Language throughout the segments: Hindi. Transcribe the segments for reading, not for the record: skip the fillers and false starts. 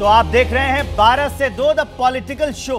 आप देख रहे हैं 12 से 2 द पॉलिटिकल शो।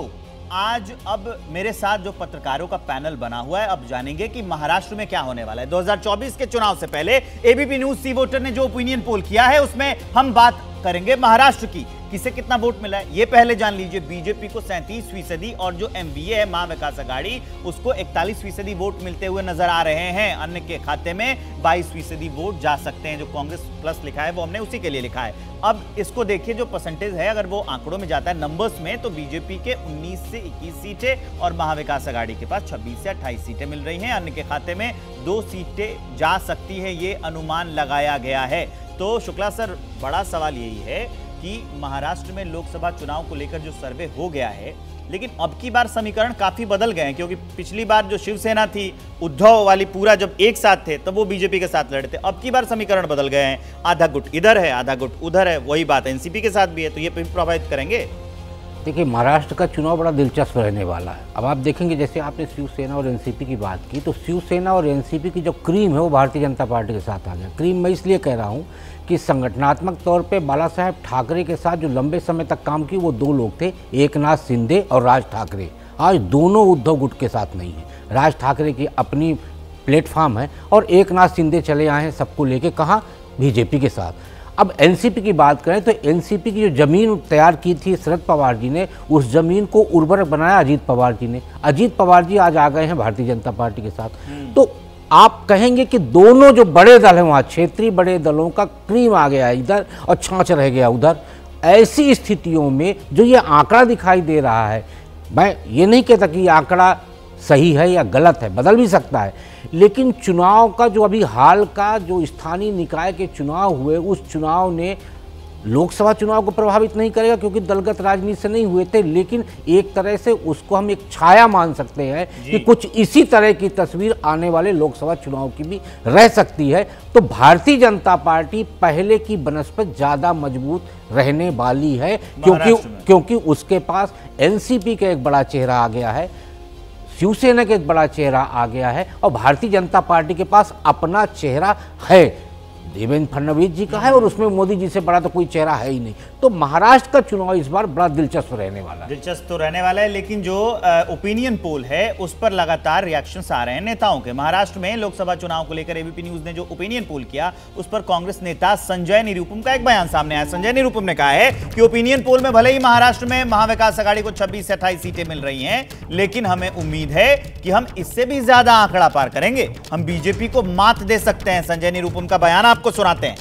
आज अब मेरे साथ जो पत्रकारों का पैनल बना हुआ है, अब जानेंगे कि महाराष्ट्र में क्या होने वाला है। 2024 के चुनाव से पहले एबीपी न्यूज सी वोटर ने जो ओपिनियन पोल किया है उसमें हम बात करेंगे महाराष्ट्र की, किसे कितना वोट मिला है ये पहले जान लीजिए। बीजेपी को 37% और जो एमवीए है महा विकास आघाड़ी उसको 41% वोट मिलते हुए नजर आ रहे हैं। अन्य के खाते में 22% वोट जा सकते हैं। जो कांग्रेस प्लस लिखा है वो हमने उसी के लिए लिखा है। अब इसको देखिए, जो परसेंटेज है अगर वो आंकड़ों में जाता है नंबर्स में, तो बीजेपी के 19 से 21 सीटें और महा विकास आघाड़ी के पास 26 से 28 सीटें मिल रही हैं। अन्य के खाते में 2 सीटें जा सकती है, ये अनुमान लगाया गया है। तो शुक्ला सर, बड़ा सवाल यही है कि महाराष्ट्र में लोकसभा चुनाव को लेकर जो सर्वे हो गया है, लेकिन अब की बार समीकरण काफी बदल गए हैं, क्योंकि पिछली बार जो शिवसेना थी उद्धव वाली पूरा जब एक साथ थे तब वो बीजेपी के साथ लड़े थे। अब की बार समीकरण बदल गए हैं, आधा गुट इधर है आधा गुट उधर है। वही बात एनसीपी के साथ भी है, तो ये प्रभावित करेंगे। देखिए, महाराष्ट्र का चुनाव बड़ा दिलचस्प रहने वाला है। अब आप देखेंगे, जैसे आपने शिवसेना और एनसीपी की बात की, तो शिवसेना और एनसीपी की जो क्रीम है वो भारतीय जनता पार्टी के साथ आ गया। क्रीम मैं इसलिए कह रहा हूँ कि संगठनात्मक तौर पे बाला साहेब ठाकरे के साथ जो लंबे समय तक काम की वो 2 लोग थे, एकनाथ शिंदे और राज ठाकरे। आज दोनों उद्धव गुट के साथ नहीं है। राज ठाकरे की अपनी प्लेटफॉर्म है और एकनाथ शिंदे चले आए हैं सबको लेके, कहाँ, बीजेपी के साथ। अब एनसीपी की बात करें तो एनसीपी की जो जमीन तैयार की थी शरद पवार जी ने, उस जमीन को उर्वरक बनाया अजीत पवार जी ने। अजीत पवार जी आज आ गए हैं भारतीय जनता पार्टी के साथ। तो आप कहेंगे कि दोनों जो बड़े दल हैं वहाँ, क्षेत्रीय बड़े दलों का क्रीम आ गया इधर और छाछ रह गया उधर। ऐसी स्थितियों में जो ये आंकड़ा दिखाई दे रहा है, मैं ये नहीं कहता कि ये आंकड़ा सही है या गलत है, बदल भी सकता है, लेकिन चुनाव का जो अभी हाल का जो स्थानीय निकाय के चुनाव हुए, उस चुनाव ने लोकसभा चुनाव को प्रभावित नहीं करेगा क्योंकि दलगत राजनीति से नहीं हुए थे, लेकिन एक तरह से उसको हम एक छाया मान सकते हैं कि कुछ इसी तरह की तस्वीर आने वाले लोकसभा चुनाव की भी रह सकती है। तो भारतीय जनता पार्टी पहले की बनस्पत ज़्यादा मजबूत रहने वाली है, क्योंकि उसके पास एनसीपी का एक बड़ा चेहरा आ गया है, शिवसेना का एक बड़ा चेहरा आ गया है और भारतीय जनता पार्टी के पास अपना चेहरा है। देवेंद्र फडणवीस जी का है और उसमें मोदी जी से बड़ा तो कोई चेहरा है ही नहीं। तो महाराष्ट्र का चुनाव इस बार बड़ा दिलचस्प रहने वाला है। दिलचस्प तो रहने वाला है, लेकिन जो ओपिनियन पोल है उस पर लगातार रिएक्शंस आ रहे हैं नेताओं के। महाराष्ट्र में लोकसभा चुनाव को लेकर एबीपी न्यूज ने जो ओपिनियन पोल किया उस पर कांग्रेस नेता संजय निरुपम का एक बयान सामने आया। संजय निरुपम ने कहा है कि ओपिनियन पोल में भले ही महाराष्ट्र में महाविकास आघाड़ी को 26 से 28 सीटें मिल रही हैं, लेकिन हमें उम्मीद है कि हम इससे भी ज्यादा आंकड़ा पार करेंगे, हम बीजेपी को मात दे सकते हैं। संजय निरुपम का बयान आपको सुनाते हैं।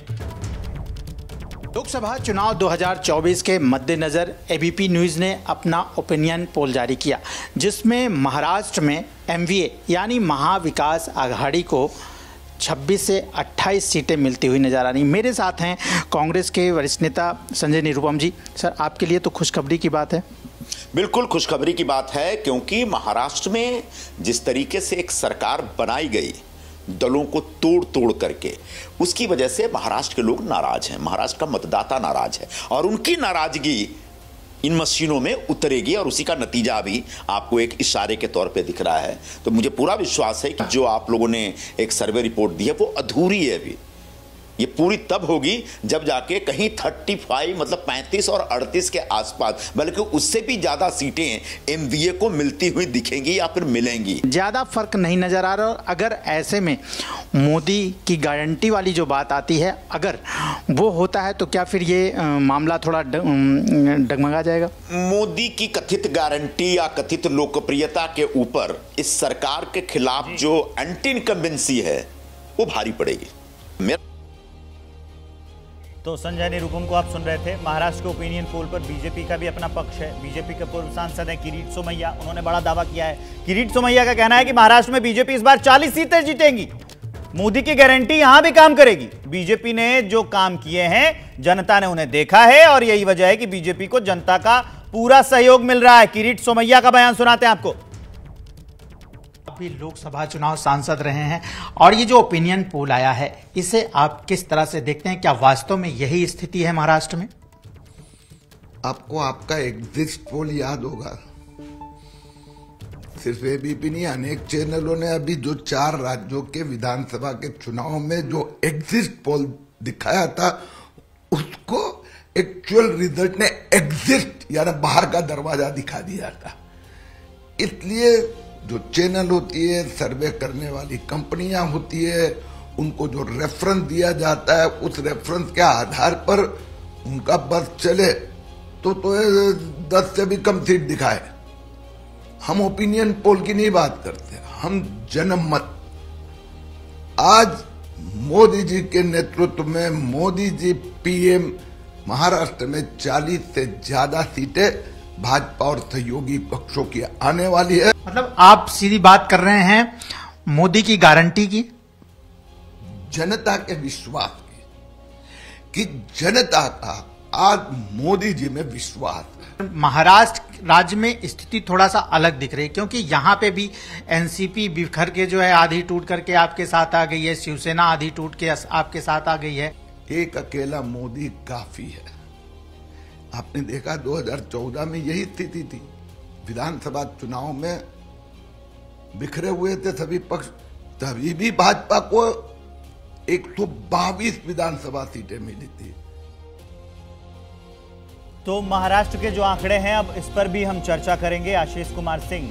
लोकसभा चुनाव 2024 के मद्देनजर एबीपी न्यूज़ ने अपना ओपिनियन पोल जारी किया, जिसमें महाराष्ट्र में एमवीए यानी महा विकास आघाड़ी को 26 से 28 सीटें मिलती हुई नजर आ रही। मेरे साथ हैं कांग्रेस के वरिष्ठ नेता संजय निरुपम जी। सर, आपके लिए तो खुशखबरी की बात है। बिल्कुल खुशखबरी की बात है, क्योंकि महाराष्ट्र में जिस तरीके से एक सरकार बनाई गई दलों को तोड़ तोड़ करके, उसकी वजह से महाराष्ट्र के लोग नाराज हैं, महाराष्ट्र का मतदाता नाराज है और उनकी नाराजगी इन मशीनों में उतरेगी और उसी का नतीजा भी आपको एक इशारे के तौर पे दिख रहा है। तो मुझे पूरा विश्वास है कि जो आप लोगों ने एक सर्वे रिपोर्ट दी है वो अधूरी है अभी। ये पूरी तब होगी जब जाके कहीं 35 मतलब 35 और 38 के आसपास, बल्कि उससे भी ज्यादा सीटें एमवीए को मिलती हुई दिखेंगी या फिर मिलेंगी। ज्यादा फर्क नहीं नजर आ रहा। अगर ऐसे में मोदी की गारंटी वाली जो बात आती है, अगर वो होता है तो क्या फिर ये मामला थोड़ा डगमगा जाएगा? मोदी की कथित गारंटी या कथित लोकप्रियता के ऊपर इस सरकार के खिलाफ जो एंटी इनकम्बेंसी है वो भारी पड़ेगी। तो संजय निरुपम को आप सुन रहे थे। महाराष्ट्र के ओपिनियन पोल पर बीजेपी का भी अपना पक्ष है। बीजेपी के पूर्व सांसद हैं किरीट सोमैया, उन्होंने बड़ा दावा किया है। किरीट सोमैया का कहना है कि महाराष्ट्र में बीजेपी इस बार 40 सीटें जीतेंगी, मोदी की गारंटी यहां भी काम करेगी। बीजेपी ने जो काम किए हैं जनता ने उन्हें देखा है और यही वजह है कि बीजेपी को जनता का पूरा सहयोग मिल रहा है। किरीट सोमैया का बयान सुनाते हैं आपको। भी लोकसभा चुनाव सांसद रहे हैं और ये जो ओपिनियन पोल आया है, इसे आप किस तरह से देखते हैं? क्या वास्तव में यही स्थिति है महाराष्ट्र में? आपको आपका एग्जिट पोल याद होगा, सिर्फ एबीपी नहीं, अनेक चैनलों ने अभी जो 4 राज्यों के विधानसभा के चुनाव में जो एग्जिट पोल दिखाया था उसको एक्चुअल रिजल्ट ने एग्जिस्ट यानी बाहर का दरवाजा दिखा दिया था। इसलिए जो चैनल होती है, सर्वे करने वाली कंपनियां होती है, उनको जो रेफरेंस दिया जाता है उस रेफरेंस के आधार पर उनका बस चले तो 10 से भी कम सीट दिखाए। हम ओपिनियन पोल की नहीं बात करते, हम जनमत। आज मोदी जी के नेतृत्व में मोदी जी पीएम, महाराष्ट्र में 40 से ज्यादा सीटें भाजपा और सहयोगी पक्षों की आने वाली है। मतलब आप सीधी बात कर रहे हैं मोदी की गारंटी की, जनता के विश्वास की, कि जनता का आज मोदी जी में विश्वास है। महाराष्ट्र राज्य में स्थिति थोड़ा सा अलग दिख रही है, क्योंकि यहां पे भी एनसीपी बिखर के जो है आधी टूट करके आपके साथ आ गई है, शिवसेना आधी टूट के आपके साथ आ गई है। एक अकेला मोदी काफी है। आपने देखा 2014 में यही स्थिति थी, विधानसभा चुनाव में बिखरे हुए थे सभी पक्ष, तभी भी भाजपा को 122 विधानसभा सीटें मिली थी। तो महाराष्ट्र के जो आंकड़े हैं, अब इस पर भी हम चर्चा करेंगे। आशीष कुमार सिंह,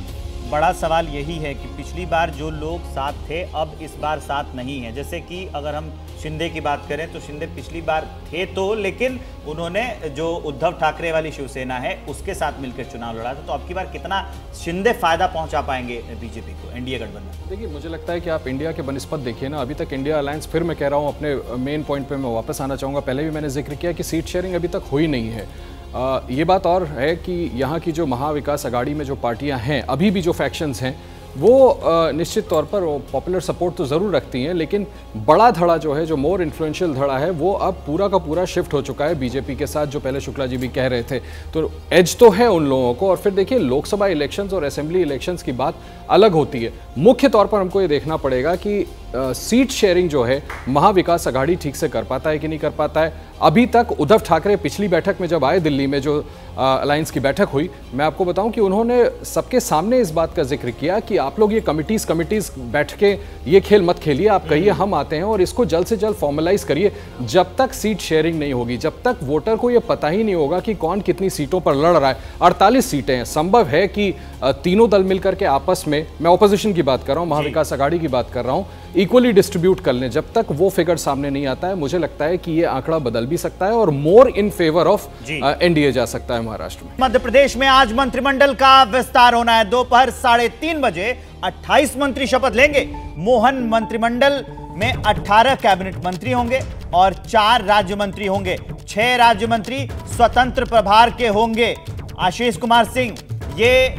बड़ा सवाल यही है कि पिछली बार जो लोग साथ थे अब इस बार साथ नहीं है। जैसे कि अगर हम शिंदे की बात करें तो शिंदे पिछली बार थे तो, लेकिन उन्होंने जो उद्धव ठाकरे वाली शिवसेना है उसके साथ मिलकर चुनाव लड़ा था। तो अब की बार कितना शिंदे फायदा पहुंचा पाएंगे बीजेपी को, एनडीए गठबंधन? देखिए, मुझे लगता है कि आप इंडिया के बनिस्पत देखिए ना, अभी तक इंडिया अलायंस, फिर मैं कह रहा हूँ अपने मेन पॉइंट पर मैं वापस आना चाहूँगा। पहले भी मैंने जिक्र किया कि सीट शेयरिंग अभी तक हुई नहीं है। ये बात और है कि यहाँ की जो महाविकास अघाड़ी में जो पार्टियाँ हैं, अभी भी जो फैक्शंस हैं, वो निश्चित तौर पर पॉपुलर सपोर्ट तो ज़रूर रखती हैं, लेकिन बड़ा धड़ा जो है, जो मोर इन्फ्लुएंशियल धड़ा है, वो अब पूरा का पूरा शिफ्ट हो चुका है बीजेपी के साथ, जो पहले शुक्ला जी भी कह रहे थे। तो एज तो है उन लोगों को। और फिर देखिए, लोकसभा इलेक्शंस और असेंबली इलेक्शंस की बात अलग होती है। मुख्य तौर पर हमको ये देखना पड़ेगा कि सीट शेयरिंग जो है महाविकास अघाड़ी ठीक से कर पाता है कि नहीं कर पाता है। अभी तक उद्धव ठाकरे पिछली बैठक में जब आए दिल्ली में, जो अलायंस की बैठक हुई, मैं आपको बताऊं कि उन्होंने सबके सामने इस बात का जिक्र किया कि आप लोग ये कमिटीज बैठ के ये खेल मत खेलिए, आप कहिए हम आते हैं और इसको जल्द से जल्द फॉर्मलाइज करिए। जब तक सीट शेयरिंग नहीं होगी, जब तक वोटर को ये पता ही नहीं होगा कि कौन कितनी सीटों पर लड़ रहा है। 48 सीटें हैं, संभव है कि तीनों दल मिलकर के आपस में, मैं ऑपोजिशन की बात कर रहा हूं, महाविकास अघाड़ी की बात कर रहा हूं, इक्वली डिस्ट्रीब्यूट कर लें। जब तक वो फिगर सामने नहीं आता है, मुझे लगता है कि ये आंकड़ा बदल भी सकता है और मोर इन फेवर ऑफ एनडीए जा सकता है महाराष्ट्र में। मध्य प्रदेश में आज मंत्रिमंडल का विस्तार होना है। दोपहर 3:30 बजे 28 मंत्री शपथ लेंगे। मोहन मंत्रिमंडल में 18 कैबिनेट मंत्री होंगे और 4 राज्य मंत्री होंगे। 6 राज्य मंत्री स्वतंत्र प्रभार के होंगे। आशीष कुमार सिंह, ये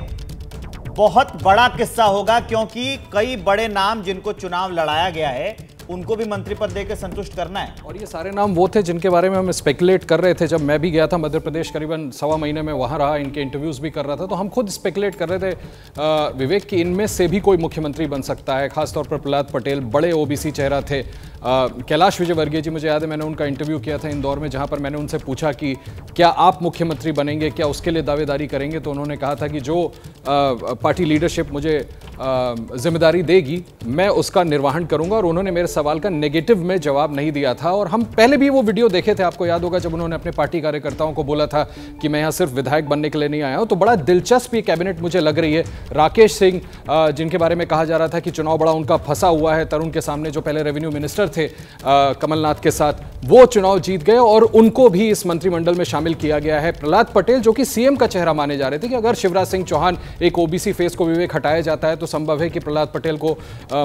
बहुत बड़ा किस्सा होगा, क्योंकि कई बड़े नाम जिनको चुनाव लड़ाया गया है उनको भी मंत्री पद देकर संतुष्ट करना है। और ये सारे नाम वो थे जिनके बारे में हम स्पेकुलेट कर रहे थे। जब मैं भी गया था मध्य प्रदेश, करीबन 1.25 महीने में वहाँ रहा, इनके इंटरव्यूज़ भी कर रहा था, तो हम खुद स्पेकुलेट कर रहे थे विवेक कि इनमें से भी कोई मुख्यमंत्री बन सकता है। खासतौर पर प्रहलाद पटेल बड़े ओबीसी चेहरा थे। कैलाश विजयवर्गीय जी, मुझे याद है मैंने उनका इंटरव्यू किया था इंदौर में, जहाँ पर मैंने उनसे पूछा कि क्या आप मुख्यमंत्री बनेंगे, क्या उसके लिए दावेदारी करेंगे, तो उन्होंने कहा था कि जो पार्टी लीडरशिप मुझे जिम्मेदारी देगी मैं उसका निर्वहन करूंगा। और उन्होंने मेरे सवाल का नेगेटिव में जवाब नहीं दिया था। और हम पहले भी वो वीडियो देखे थे, आपको याद होगा, जब उन्होंने अपने पार्टी कार्यकर्ताओं को बोला था कि मैं यहाँ सिर्फ विधायक बनने के लिए नहीं आया हूँ। तो बड़ा दिलचस्प ये कैबिनेट मुझे लग रही है। राकेश सिंह, जिनके बारे में कहा जा रहा था कि चुनाव बड़ा उनका फंसा हुआ है तरुण के सामने, जो पहले रेवेन्यू मिनिस्टर थे कमलनाथ के साथ, वो चुनाव जीत गए और उनको भी इस मंत्रिमंडल में शामिल किया गया है। प्रहलाद पटेल, जो कि सीएम का चेहरा माने जा रहे थे कि अगर शिवराज सिंह चौहान एक ओबीसी फेस को विवेक हटाया जाता है तो संभव है कि प्रहलाद पटेल को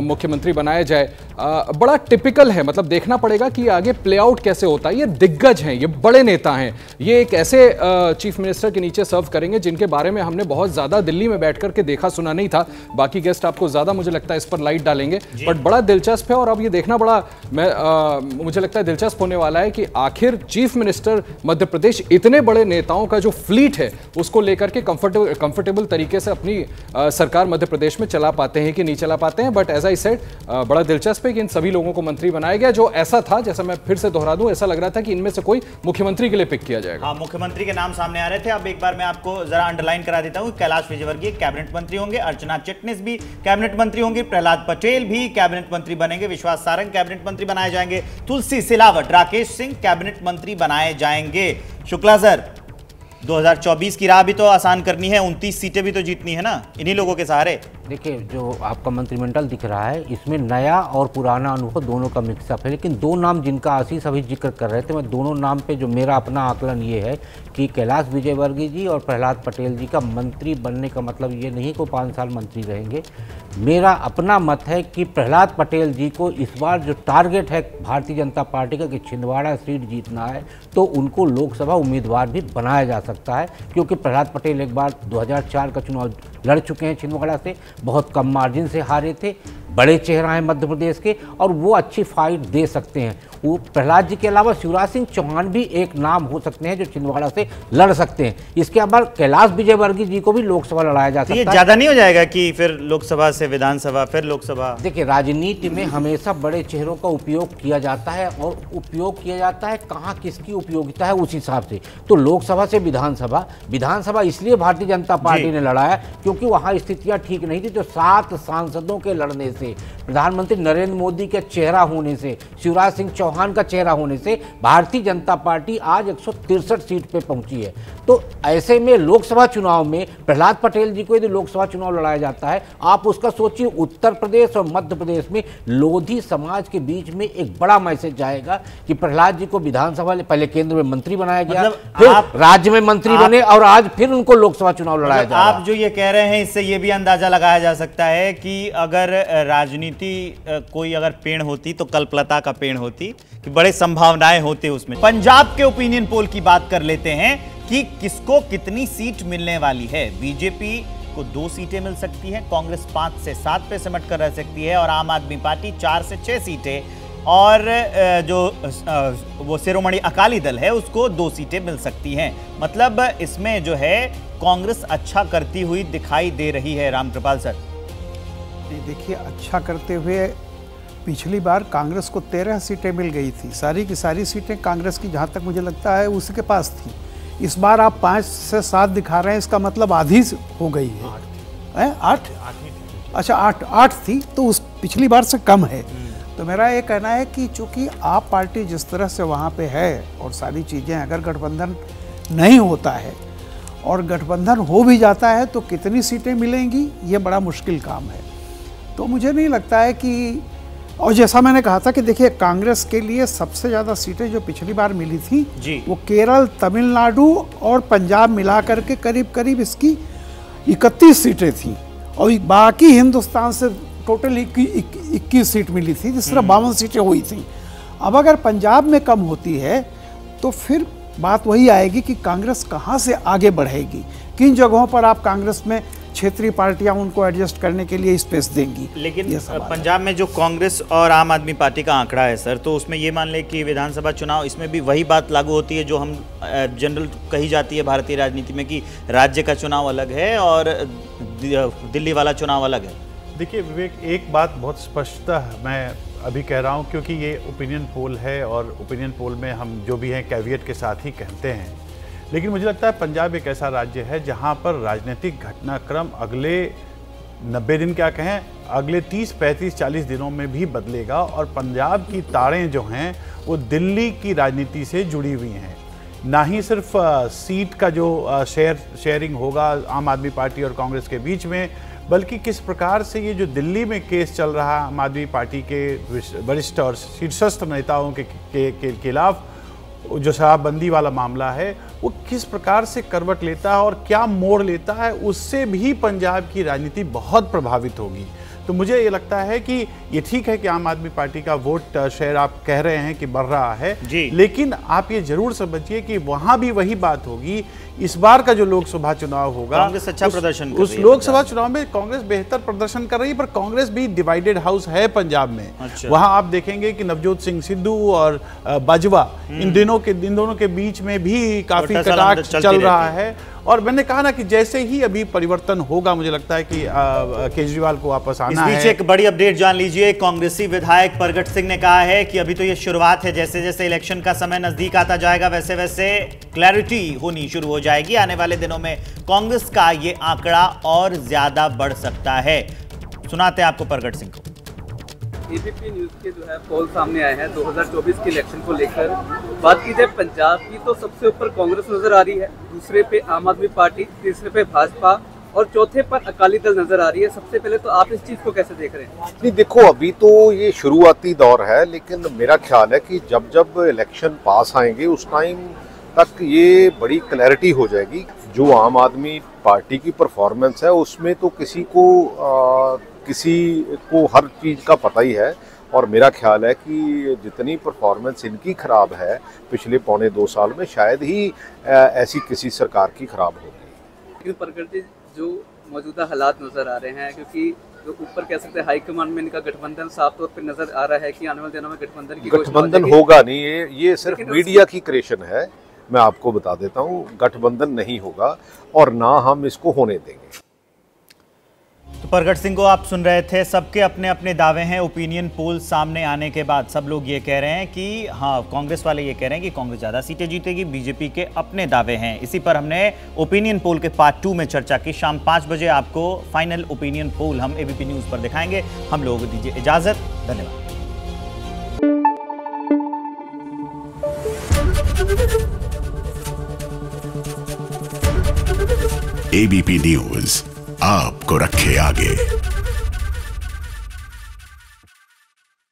मुख्यमंत्री बनाया जाए। बड़ा टिपिकल है, मतलब देखना पड़ेगा कि आगे प्ले आउट कैसे होता है। ये दिग्गज हैं, ये बड़े नेता हैं, ये एक ऐसे चीफ मिनिस्टर के नीचे सर्व करेंगे जिनके बारे में हमने बहुत ज्यादा दिल्ली में बैठ करके देखा सुना नहीं था। बाकी गेस्ट आपको ज्यादा मुझे लगता है इस पर लाइट डालेंगे, बट बड़ा दिलचस्प है। और अब ये देखना बड़ा मुझे लगता है दिलचस्प होने वाला है कि आखिर चीफ मिनिस्टर मध्य प्रदेश इतने बड़े नेताओं का जो फ्लीट है उसको लेकर के कंफर्टेबल तरीके से अपनी सरकार मध्य प्रदेश में चला पाते हैं कि नहीं चला पाते हैं। बट एज आई सेड, बड़ा दिलचस्प है कि इन सभी लोगों को मंत्री बनाया गया, जो ऐसा था, जैसा मैं फिर से दोहरा दूं, ऐसा लग रहा था कि इनमें से कोई मुख्यमंत्री के लिए पिक किया जाएगा। हाँ, मुख्यमंत्री के नाम सामने आ रहे थे। अब एक बार मैं आपको जरा अंडरलाइन करा देता हूं। कैलाश विजयवर्गीय कैबिनेट मंत्री होंगे, अर्चना चिटनिस भी कैबिनेट मंत्री होंगी, प्रहलाद पटेल भी कैबिनेट मंत्री बनेंगे, विश्वास सारंग कैबिनेट मंत्री बनाए जाएंगे, तुलसी सिलावट, राकेश सिंह कैबिनेट मंत्री बनाए जाएंगे। शुक्ला सर, 2024 की राह भी तो आसान करनी है, 29 सीटें भी तो जीतनी है ना इन्हीं लोगों के सहारे। देखिए, जो आपका मंत्रिमंडल दिख रहा है इसमें नया और पुराना अनुभव दोनों का मिक्सअप है, लेकिन दो नाम जिनका आशीष अभी जिक्र कर रहे थे, मैं दोनों नाम पे जो मेरा अपना आकलन ये है कि कैलाश विजयवर्गीय जी और प्रहलाद पटेल जी का मंत्री बनने का मतलब ये नहीं कि 5 साल मंत्री रहेंगे। मेरा अपना मत है कि प्रहलाद पटेल जी को इस बार जो टारगेट है भारतीय जनता पार्टी का कि छिंदवाड़ा सीट जीतना है, तो उनको लोकसभा उम्मीदवार भी बनाया जा सकता है, क्योंकि प्रहलाद पटेल एक बार 2004 का चुनाव लड़ चुके हैं छिंदवाड़ा से, बहुत कम मार्जिन से हारे थे, बड़े चेहरा हैं मध्य प्रदेश के और वो अच्छी फाइट दे सकते हैं। वो प्रहलाद जी के अलावा शिवराज सिंह चौहान भी एक नाम हो सकते हैं जो छिंदवाड़ा से लड़ सकते हैं। इसके बाद कैलाश विजयवर्गीय जी को भी लोकसभा लड़ाया जा सकता है। ये ज्यादा नहीं हो जाएगा कि फिर लोकसभा से विधानसभा फिर लोकसभा? देखिए, राजनीति में हमेशा बड़े चेहरों का उपयोग किया जाता है और उपयोग किया जाता है कहाँ किसकी उपयोगिता है उस हिसाब से। तो लोकसभा से विधानसभा इसलिए भारतीय जनता पार्टी ने लड़ाया क्योंकि वहाँ स्थितियाँ ठीक नहीं थी। तो 7 सांसदों के लड़ने से, प्रधानमंत्री नरेंद्र मोदी के चेहरा होने से, शिवराज सिंह चौहान का चेहरा होने से भारतीय जनता पार्टी आज 163 सीट पे पहुंची है। तो ऐसे में लोकसभा चुनाव में प्रहलाद पटेल जी को यदि लोकसभा चुनाव लड़ाया जाता है, आप उसका सोचिए उत्तर प्रदेश और मध्य प्रदेश में लोधी समाज के बीच में एक बड़ा मैसेज जाएगा कि प्रहलाद जी को विधानसभा पहले केंद्र में मंत्री बनाया गया, फिर राज्य में मंत्री बने और आज फिर उनको लोकसभा चुनाव लड़ाया जा रहा है। आप जो ये कह रहे हैं इससे ये भी अंदाजा लगाया जा सकता है कि अगर राजनीति कोई अगर पेड़ होती तो कल्पलता का पेड़ होती, कि बड़े संभावनाएं होती उसमें। पंजाब के ओपिनियन पोल की बात कर लेते हैं कि किसको कितनी सीट मिलने वाली है। बीजेपी को 2 सीटें मिल सकती हैं, कांग्रेस 5 से 7 पे सिमट कर रह सकती है और आम आदमी पार्टी 4 से 6 सीटें, और जो वो शिरोमणि अकाली दल है उसको 2 सीटें मिल सकती हैं। मतलब इसमें जो है कांग्रेस अच्छा करती हुई दिखाई दे रही है। रामकृपाल सर, देखिए, अच्छा करते हुए पिछली बार कांग्रेस को 13 सीटें मिल गई थी, सारी की सारी सीटें कांग्रेस की जहाँ तक मुझे लगता है उसके पास थी। इस बार आप 5 से 7 दिखा रहे हैं, इसका मतलब आधी हो गई है। 8? अच्छा, 8 थी, तो उस पिछली बार से कम है। तो मेरा ये कहना है कि चूंकि आप पार्टी जिस तरह से वहाँ पे है और सारी चीज़ें, अगर गठबंधन नहीं होता है और गठबंधन हो भी जाता है तो कितनी सीटें मिलेंगी ये बड़ा मुश्किल काम है। तो मुझे नहीं लगता है कि, और जैसा मैंने कहा था कि देखिए, कांग्रेस के लिए सबसे ज़्यादा सीटें जो पिछली बार मिली थी वो केरल, तमिलनाडु और पंजाब मिला करके करीब करीब इसकी 31 सीटें थी, और बाकी हिंदुस्तान से टोटल 21 सीट मिली थी, जिस तरह 52 सीटें हुई थी। अब अगर पंजाब में कम होती है तो फिर बात वही आएगी कि कांग्रेस कहाँ से आगे बढ़ेगी, किन जगहों पर आप कांग्रेस में क्षेत्रीय पार्टियां उनको एडजस्ट करने के लिए स्पेस देंगी। लेकिन पंजाब में जो कांग्रेस और आम आदमी पार्टी का आंकड़ा है सर, तो उसमें ये मान ले कि विधानसभा चुनाव, इसमें भी वही बात लागू होती है जो हम जनरल कही जाती है भारतीय राजनीति में कि राज्य का चुनाव अलग है और दिल्ली वाला चुनाव अलग है। देखिए विवेक, एक बात बहुत स्पष्टता मैं अभी कह रहा हूँ क्योंकि ये ओपिनियन पोल है और ओपिनियन पोल में हम जो भी हैं कैविएट के साथ ही कहते हैं, लेकिन मुझे लगता है पंजाब एक ऐसा राज्य है जहाँ पर राजनीतिक घटनाक्रम अगले 90 दिन, क्या कहें, अगले 30, 35, 40 दिनों में भी बदलेगा और पंजाब की तारें जो हैं वो दिल्ली की राजनीति से जुड़ी हुई हैं। ना ही सिर्फ सीट का जो शेयरिंग होगा आम आदमी पार्टी और कांग्रेस के बीच में, बल्कि किस प्रकार से ये जो दिल्ली में केस चल रहा है आम आदमी पार्टी के वरिष्ठ और शीर्षस्थ नेताओं के खिलाफ, जो शराबबंदी वाला मामला है, वो किस प्रकार से करवट लेता है और क्या मोड़ लेता है, उससे भी पंजाब की राजनीति बहुत प्रभावित होगी। तो मुझे ये लगता है कि ये ठीक है कि आम आदमी पार्टी का वोट शेयर आप कह रहे हैं कि बढ़ रहा है, लेकिन आप ये जरूर समझिए कि वहां भी वही बात होगी। इस बार का जो लोकसभा चुनाव होगा, कांग्रेस अच्छा प्रदर्शन कर रही है। उस लोकसभा चुनाव में कांग्रेस बेहतर प्रदर्शन कर रही है, पर कांग्रेस भी डिवाइडेड हाउस है पंजाब में। वहां आप देखेंगे कि नवजोत सिंह सिद्धू और बाजवा, इन दोनों के बीच में भी काफी कटाक्ष चल रहा है। और मैंने कहा ना कि जैसे ही अभी परिवर्तन होगा, मुझे लगता है कि केजरीवाल को वापस आना है। इस बीच एक बड़ी अपडेट जान लीजिए। कांग्रेसी विधायक प्रगट सिंह ने कहा है कि अभी तो ये शुरुआत है, जैसे जैसे इलेक्शन का समय नजदीक आता जाएगा वैसे वैसे क्लैरिटी होनी शुरू हो जाएगी। आने वाले दिनों में कांग्रेस का ये आंकड़ा और ज्यादा बढ़ सकता है। सुनाते हैं आपको प्रगट सिंह को। एबीपी न्यूज के जो है पोल सामने आए हैं 2024 के इलेक्शन को लेकर। बात की जाए पंजाब की तो सबसे ऊपर कांग्रेस नजर आ रही है, दूसरे पे आम आदमी पार्टी, तीसरे पे भाजपा और चौथे पर अकाली दल नजर आ रही है। सबसे पहले तो आप इस चीज को कैसे देख रहे हैं? नहीं, देखो अभी तो ये शुरुआती दौर है, लेकिन मेरा ख्याल है कि जब जब इलेक्शन पास आएंगे उस टाइम तक ये बड़ी क्लैरिटी हो जाएगी। जो आम आदमी पार्टी की परफॉर्मेंस है उसमें तो किसी को हर चीज़ का पता ही है, और मेरा ख्याल है कि जितनी परफॉर्मेंस इनकी खराब है पिछले 1.25 साल में, शायद ही ऐसी किसी सरकार की खराब होगी। प्रगट जी, जो मौजूदा हालात नजर आ रहे हैं, क्योंकि जो ऊपर कह सकते हैं हाईकमान में इनका गठबंधन साफ तौर पर नजर आ रहा है कि आने वाले दिनों में गठबंधन होगा नहीं, ये सिर्फ मीडिया की क्रिएशन है। मैं आपको बता देता हूँ, गठबंधन नहीं होगा और ना हम इसको होने देंगे। तो प्रगट सिंह को आप सुन रहे थे। सबके अपने अपने दावे हैं। ओपिनियन पोल सामने आने के बाद सब लोग ये कह रहे हैं कि हाँ, कांग्रेस वाले ये कह रहे हैं कि कांग्रेस ज़्यादा सीटें जीतेगी, बीजेपी के अपने दावे हैं। इसी पर हमने ओपिनियन पोल के पार्ट 2 में चर्चा की। शाम 5 बजे आपको फाइनल ओपिनियन पोल हम एबीपी न्यूज़ पर दिखाएंगे। हम लोगों को दीजिए इजाज़त। धन्यवाद। एबीपी न्यूज़ आपको रखे आगे।